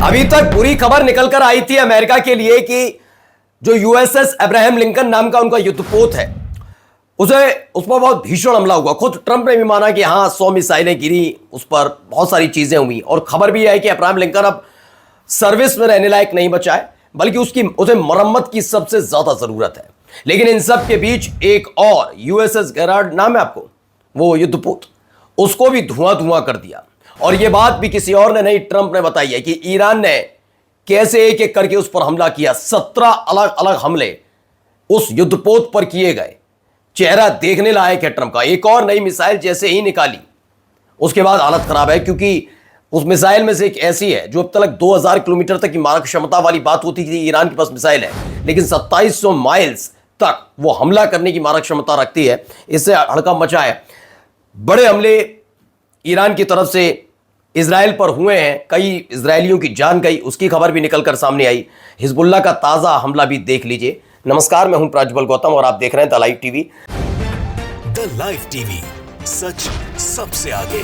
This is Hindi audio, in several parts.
अभी तक बुरी खबर निकल कर आई थी अमेरिका के लिए कि जो यूएसएस अब्राहम लिंकन नाम का उनका युद्धपोत है, उस पर बहुत भीषण हमला हुआ। खुद ट्रंप ने भी माना कि हाँ 100 मिसाइलें गिरी, उस पर बहुत सारी चीजें हुई। और खबर भी है कि अब्राहम लिंकन अब सर्विस में रहने लायक नहीं बचा है, बल्कि उसे मरम्मत की सबसे ज्यादा जरूरत है। लेकिन इन सब के बीच एक और यूएसएस गेरार्ड नाम है आपको, वो युद्धपोत, उसको भी धुआं धुआं कर दिया। और यह बात भी किसी और ने नहीं, ट्रंप ने बताई है कि ईरान ने कैसे एक एक करके उस पर हमला किया। 17 अलग अलग हमले उस युद्धपोत पर किए गए। चेहरा देखने लायक है ट्रंप का। एक और नई मिसाइल जैसे ही निकाली उसके बाद हालत खराब है, क्योंकि उस मिसाइल में से एक ऐसी है जो अब तक 2000 किलोमीटर तक की मारक क्षमता वाली बात होती थी, ईरान के पास मिसाइल है, लेकिन 2700 माइल्स तक वो हमला करने की मारक क्षमता रखती है। इससे हड़कंप मचा है। बड़े हमले ईरान की तरफ से इजराइल पर हुए हैं, कई इजरायलियों की जान गई, उसकी खबर भी निकलकर सामने आई। हिजबुल्लाह का ताजा हमला भी देख लीजिए। नमस्कार, मैं हूं प्रज्वल गौतम और आप देख रहे हैं the live TV. The live TV, सच सबसे आगे।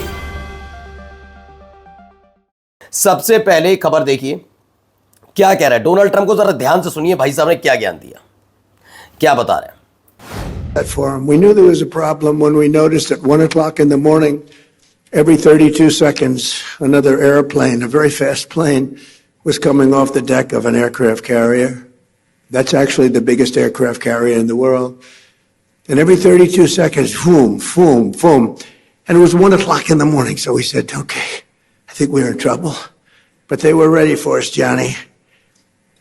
सबसे पहले खबर देखिए क्या कह रहा है डोनाल्ड ट्रंप को। जरा ध्यान से सुनिए, भाई साहब ने क्या ज्ञान दिया, क्या बता रहे हैं। We knew there was a problem when we noticed at 1 o'clock in the morning, every 32 seconds, another airplane, a very fast plane, was coming off the deck of an aircraft carrier. That's actually the biggest aircraft carrier in the world. And every 32 seconds, boom, boom, boom. And it was 1 o'clock in the morning, so we said, okay, I think we're in trouble. But they were ready for us, Johnny.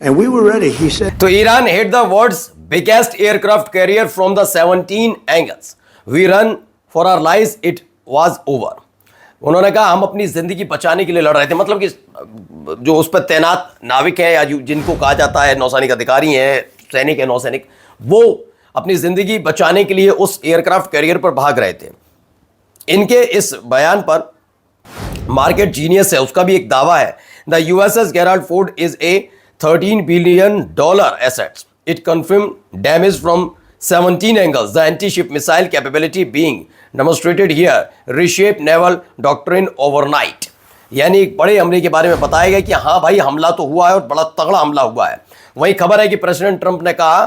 And we were ready, he said. तो Iran hit the world's biggest aircraft carrier from the 17 angles. We run for our lives, it was over. उन्होंने कहा हम अपनी जिंदगी बचाने के लिए लड़ रहे थे। मतलब कि जो उस पर तैनात नाविक हैं या जिनको कहा जाता है नौसैनिक अधिकारी हैं, सैनिक है, नौसैनिक, वो अपनी जिंदगी बचाने के लिए उस एयरक्राफ्ट कैरियर पर भाग रहे थे। इनके इस बयान पर मार्केट जीनियस है, उसका भी एक दावा है। The USS Gerald Ford is a $13 billion assets. It confirmed damage from 17 angles. The anti-ship missile capability being demonstrated here reshape naval doctrine overnight. यानी एक बड़े हमले के बारे में बताया गया कि हाँ भाई हमला तो हुआ है और बड़ा तगड़ा हमला हुआ है। वही खबर है कि प्रेसिडेंट ट्रंप ने कहा,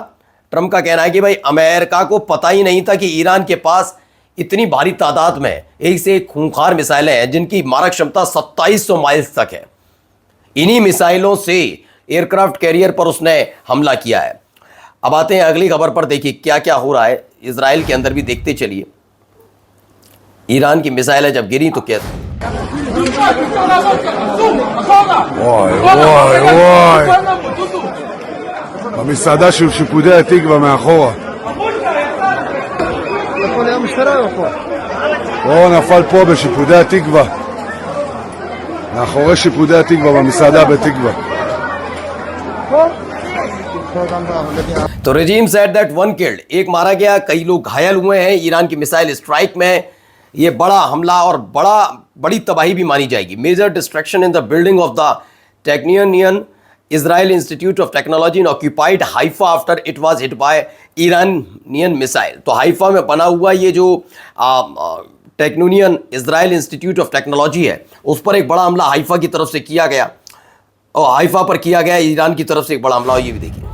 ट्रंप का कहना है कि भाई अमेरिका को पता ही नहीं था कि ईरान के पास इतनी भारी तादाद में एक से एक खूंखार मिसाइलें हैं जिनकी मारक क्षमता 2700 माइल्स तक है। इन्हीं मिसाइलों से एयरक्राफ्ट कैरियर पर उसने हमला किया है। अब आते हैं अगली खबर पर। देखिए क्या क्या हो रहा है इजराइल के अंदर भी, देखते चलिए। ईरान की मिसाइलें जब गिरी तो क्या במסעדה של שיפודי התקווה מאחורה. הוא נפל פה בשיפודי התקווה, מאחורי שיפודי התקווה במסעדה בתקווה. तो रेजिम सेड दैट 1 killed, एक मारा गया, कई लोग घायल हुए हैं ईरान की मिसाइल स्ट्राइक में। ये बड़ा हमला और बड़ी तबाही भी मानी जाएगी। Major destruction in the building of the Technion Israel Institute of Technology in occupied Haifa after it was hit by Iranian missile. तो हाइफा में बना हुआ ये जो Technion Israel Institute of Technology है, उस पर एक बड़ा हमला हाइफा की तरफ से किया गया, और हाइफा पर किया गया ईरान की तरफ से एक बड़ा हमला। ये भी देखिए।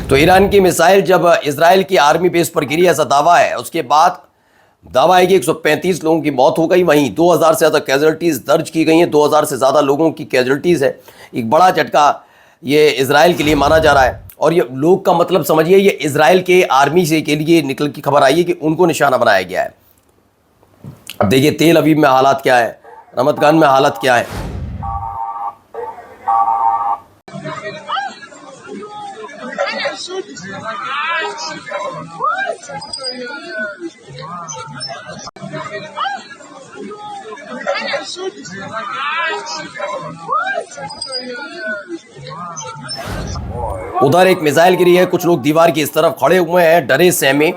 तो ईरान की मिसाइल जब इजराइल की आर्मी बेस पर गिरी, ऐसा दावा है। उसके बाद दावा है कि 135 लोगों की मौत हो गई, वहीं 2000 से ज़्यादा कैजुअल्टीज दर्ज की गई हैं। 2000 से ज़्यादा लोगों की कैजुअल्टीज है। एक बड़ा झटका ये इजराइल के लिए माना जा रहा है। और ये लोग का मतलब समझिए, ये इजराइल के आर्मी से के लिए निकल की खबर आई है कि उनको निशाना बनाया गया है। अब देखिए तेल अवीव में हालात क्या है, रमत गन में हालत क्या है। उधर एक मिसाइल गिरी है, कुछ लोग दीवार की इस तरफ खड़े हुए हैं डरे सहमे।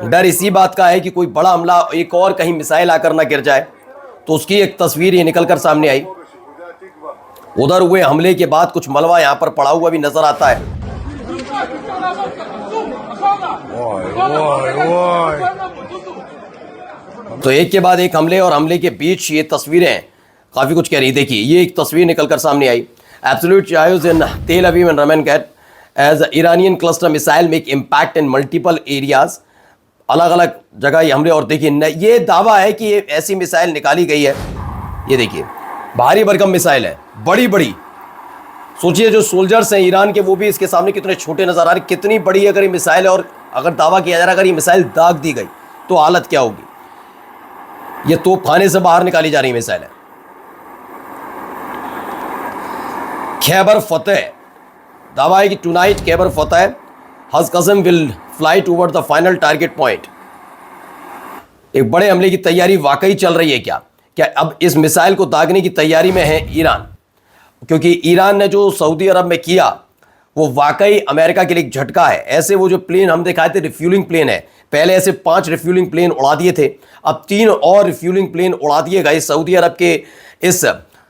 डर इसी बात का है कि कोई बड़ा हमला, एक और कहीं मिसाइल आकर ना गिर जाए। तो उसकी एक तस्वीर ये निकलकर सामने आई। उधर हुए हमले के बाद कुछ मलबा यहां पर पड़ा हुआ भी नजर आता है। तो एक के बाद एक हमले, और हमले के बीच ये तस्वीरें काफी कुछ कह रही। देखिए ये एक तस्वीर निकलकर सामने आई। Absolute chaos in Tel Aviv and Ramat Gan as Iranian cluster missile make impact in multiple areas। अलग अलग जगह ये हमले। और देखिए ये दावा है कि ये ऐसी मिसाइल निकाली गई है, ये देखिए भारी भरकम मिसाइल है, बड़ी बड़ी। सोचिए जो सोल्जर्स हैं ईरान के वो भी इसके सामने कितने छोटे नजर आ रहे, कितनी बड़ी अगर ये मिसाइल है। और अगर दावा किया जा रहा है अगर ये मिसाइल दाग दी गई तो हालत क्या होगी। ये तोपखाने से बाहर निकाली जा रही मिसाइल है। खैबर फतेह, दावा है कि टुनाइट खैबर फतेह हज कसम will fly toward the final target point. एक बड़े हमले की तैयारी वाकई चल रही है क्या? क्या अब इस मिसाइल को दागने की तैयारी में है ईरान? क्योंकि ईरान ने जो सऊदी अरब में किया वो वाकई अमेरिका के लिए एक झटका है। ऐसे वो जो प्लेन हम दिखाए थे रिफ्यूलिंग प्लेन है, पहले ऐसे 5 रिफ्यूलिंग प्लेन उड़ा दिए थे, अब 3 और रिफ्यूलिंग प्लेन उड़ा दिए गए सऊदी अरब के इस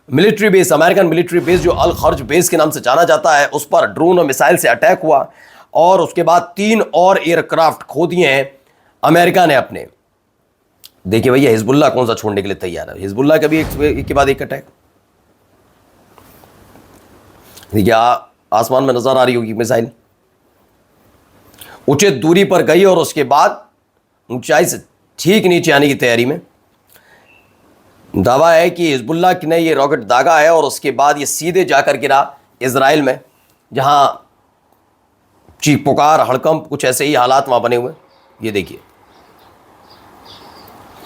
military base, American military base जो अल खर्ज बेस के नाम से जाना जाता है, उस पर ड्रोन और मिसाइल से अटैक हुआ। और उसके बाद 3 और एयरक्राफ्ट खो दिए हैं अमेरिका ने अपने। देखिए भैया हिजबुल्लाह कौन सा छोड़ने के लिए तैयार है। हिजबुल्लाह का भी एक के बाद एक अटैक। देखिए आसमान में नजर आ रही होगी मिसाइल, उचित दूरी पर गई और उसके बाद ऊंचाई से ठीक नीचे आने की तैयारी में। दावा है कि हिजबुल्लाह ने ये रॉकेट दागा है और उसके बाद ये सीधे जाकर गिरा इजराइल में, जहां चीख पुकार हड़कंप कुछ ऐसे ही हालात वहां बने हुए। ये देखिए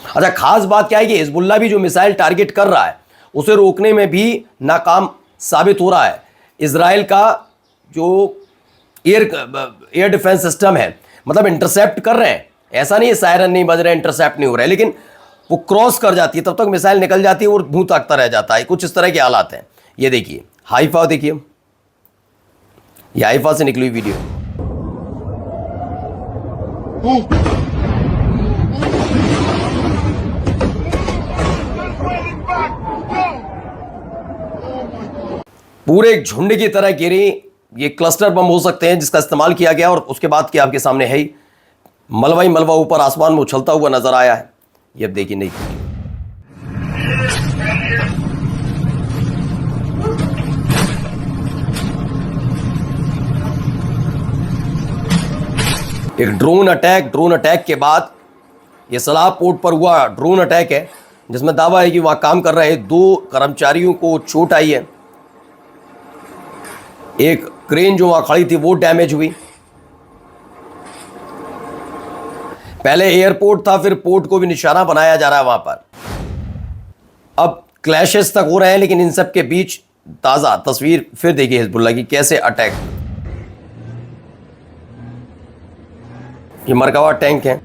अच्छा खास बात क्या है कि हिजबुल्लाह भी जो मिसाइल टारगेट कर रहा है उसे रोकने में भी नाकाम साबित हो रहा है। इजराइल का जो एयर डिफेंस सिस्टम है, मतलब इंटरसेप्ट कर रहे हैं, ऐसा नहीं है सायरन नहीं बज रहे इंटरसेप्ट नहीं हो रहा है, लेकिन वो क्रॉस कर जाती है, तब तक मिसाइल निकल जाती है और मुंह ताकता रह जाता है। कुछ इस तरह के हालात हैं। ये देखिए हाइफा, देखिए ये हाइफा से निकली हुई वीडियो। पूरे एक झुंड की तरह गिरी। ये क्लस्टर बम हो सकते हैं जिसका इस्तेमाल किया गया। और उसके बाद क्या आपके सामने है ही मलबा ही मलबा ऊपर आसमान में उछलता हुआ नजर आया है। ये अब देखिए नहीं, एक ड्रोन अटैक के बाद ये सलाह पोर्ट पर हुआ ड्रोन अटैक है, जिसमें दावा है कि वहां काम कर रहे 2 कर्मचारियों को चोट आई है। एक क्रेन जो वहां खड़ी थी वो डैमेज हुई। पहले एयरपोर्ट था, फिर पोर्ट को भी निशाना बनाया जा रहा है वहां पर। अब क्लैशेस तक हो रहे हैं, लेकिन इन सब के बीच ताजा तस्वीर फिर देखिए हिजबुल्लाह की कैसे अटैक। ये मरकवा टैंक है।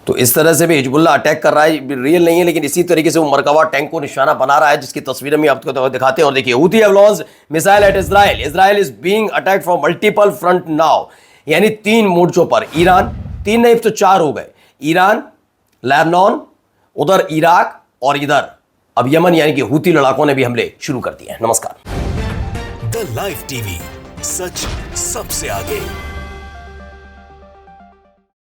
तो इस तरह से भी हिजबुल्लाह अटैक कर रहा है, रियल नहीं है लेकिन इसी तरीके से वो मरकवा टैंक को निशाना बना रहा है, जिसकी तस्वीरें भी आपको दिखाते हैं। और देखिए Houthi have launched missile at Israel, Israel is being attacked from multiple front now. यानी 3 मोर्चों पर ईरान, 3 नहीं तो 4 हो गए, ईरान, लेबनान, उधर इराक और इधर अब यमन, यानी कि हूथी लड़ाकों ने भी हमले शुरू कर दिए हैं। नमस्कार। द लाइव टीवी, सच सबसे आगे।